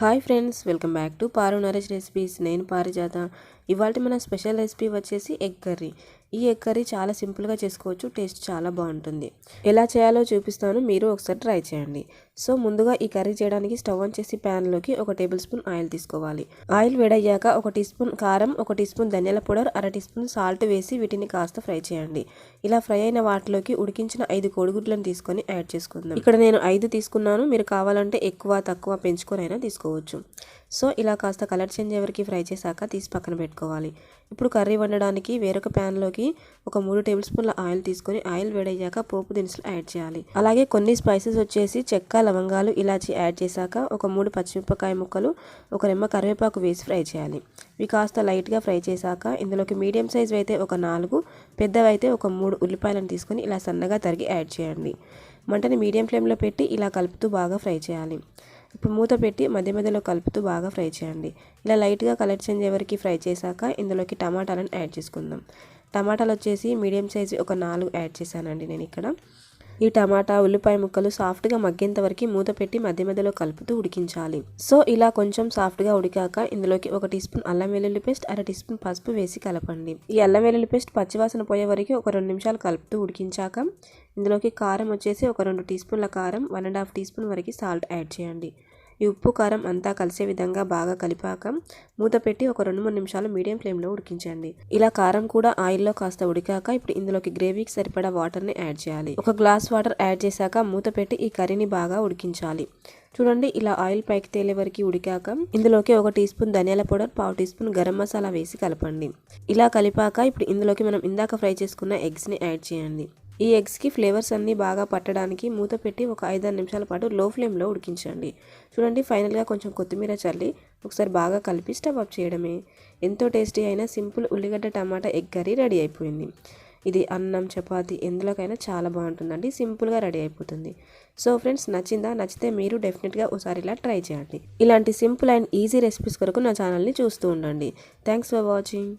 Hi friends, welcome back to Paru Naresh recipes. నేను పారిజాత. ఇవాళ మన స్పెషల్ రెసిపీ వచ్చేసి ఎగ్ కర్రీ. ఈ ఎగ్ కర్రీ చాలా సింపుల్గా చేసుకోవచ్చు, టేస్ట్ చాలా బాగుంటుంది. ఎలా చేయాలో చూపిస్తాను, మీరు ఒకసారి ట్రై చేయండి. సో ముందుగా ఈ కర్రీ చేయడానికి స్టవ్ ఆన్ చేసి ప్యాన్లోకి 1 టేబుల్ స్పూన్ ఆయిల్ తీసుకోవాలి. ఆయిల్ వేడయ్యాక 1 టీ స్పూన్ కారం, 1 టీ స్పూన్ ధనియాల పౌడర్, 1/2 టీ స్పూన్ సాల్ట్ వేసి వీటిని కాస్త ఫ్రై చేయండి. ఇలా ఫ్రై అయిన వాటిలోకి ఉడికించిన 5 కోడిగుడ్లను తీసుకొని యాడ్ చేసుకుందాం. ఇక్కడ నేను 5 తీసుకున్నాను, మీరు కావాలంటే ఎక్కువ తక్కువ పెంచుకొనైనా తీసుకోవచ్చు. సో ఇలా కాస్త కలర్ చేంజ్ ఎవరికి ఫ్రై చేశాక తీసి పక్కన పెట్టుకోవాలి. ఇప్పుడు కర్రీ వండడానికి వేరొక ప్యాన్లోకి ఒక 3 టేబుల్ స్పూన్ల ఆయిల్ తీసుకొని ఆయిల్ వేడయ్యాక పోపు దినుసులు యాడ్ చేయాలి. అలాగే కొన్ని స్పైసెస్ వచ్చేసి చెక్క, లవంగాలు, ఇలాచి యాడ్ చేశాక ఒక 3 పచ్చిమిరపకాయ ముక్కలు, ఒక రెమ్మ కరివేపాకు వేసి ఫ్రై చేయాలి. ఇవి కాస్త లైట్గా ఫ్రై చేశాక ఇందులోకి మీడియం సైజు అయితే ఒక 4, పెద్దవైతే ఒక 3 ఉల్లిపాయలను తీసుకొని ఇలా సన్నగా తరిగి యాడ్ చేయండి. మంటని మీడియం ఫ్లేమ్లో పెట్టి ఇలా కలుపుతూ బాగా ఫ్రై చేయాలి. ఇప్పుడు మూత పెట్టి మధ్య మధ్యలో కలుపుతూ బాగా ఫ్రై చేయండి. ఇలా లైట్గా కలర్ చేంజ్ ఎవరికి ఫ్రై చేశాక ఇందులోకి టమాటాలను యాడ్ చేసుకుందాం. టమాటాలు వచ్చేసి మీడియం సైజు ఒక 4 యాడ్ చేశానండి నేను ఇక్కడ. ఈ టమాటా, ఉల్లిపాయ ముక్కలు సాఫ్ట్గా మగ్గేంత వరకు మూత పెట్టి మధ్య మధ్యలో కలుపుతూ ఉడికించాలి. సో ఇలా కొంచెం సాఫ్ట్గా ఉడికాక ఇందులోకి 1 టీ స్పూన్ అల్లం వెల్లుల్లి పేస్ట్, 1/2 టీ స్పూన్ పసుపు వేసి కలపండి. ఈ అల్లం వెల్లుల్లి పేస్ట్ పచ్చివాసన పోయే వరకు ఒక 2 నిమిషాలు కలుపుతూ ఉడికించాక ఇందులోకి కారం వచ్చేసి ఒక 2 టీ స్పూన్ల కారం, 1.5 టీ స్పూన్ వరకు సాల్ట్ యాడ్ చేయండి. ఈ ఉప్పు కారం అంతా కలిసే విధంగా బాగా కలిపాక మూత పెట్టి ఒక 2-3 నిమిషాలు మీడియం ఫ్లేమ్లో ఉడికించండి. ఇలా కారం కూడా ఆయిల్లో కాస్త ఉడికాక ఇప్పుడు ఇందులోకి గ్రేవీకి సరిపడా వాటర్ని యాడ్ చేయాలి. 1 గ్లాస్ వాటర్ యాడ్ చేశాక మూత పెట్టి ఈ కర్రీని బాగా ఉడికించాలి. చూడండి, ఇలా ఆయిల్ పైకి తేలే వరకు ఉడికాక ఇందులోకి 1 టీ స్పూన్ ధనియాల powder, 1/2 teaspoon garam masala వేసి కలపండి. ఇలా కలిపాక ఇప్పుడు ఇందులోకి మనం ఇందాక ఫ్రై చేసుకున్న ఎగ్స్ని యాడ్ చేయండి. ఈ ఎగ్స్కి ఫ్లేవర్స్ అన్నీ బాగా పట్టడానికి మూత పెట్టి ఒక 5-6 నిమిషాల పాటు లో ఫ్లేమ్లో ఉడికించండి. చూడండి, ఫైనల్గా కొంచెం కొత్తిమీర చల్లి ఒకసారి బాగా కలిపి స్టవ్ ఆఫ్ చేయడమే. ఎంతో టేస్టీ అయిన సింపుల్ ఉల్లిగడ్డ టమాటా ఎగ్ కర్రీ రెడీ అయిపోయింది. ఇది అన్నం, చపాతీ ఎందులోకైనా చాలా బాగుంటుందండి. సింపుల్గా రెడీ అయిపోతుంది. సో ఫ్రెండ్స్, నచ్చిందా? నచ్చితే మీరు డెఫినెట్గా ఒకసారి ఇలా ట్రై చేయండి. ఇలాంటి సింపుల్ అండ్ ఈజీ రెసిపీస్ కొరకు నా ఛానల్ని చూస్తూ ఉండండి. Thanks for watching.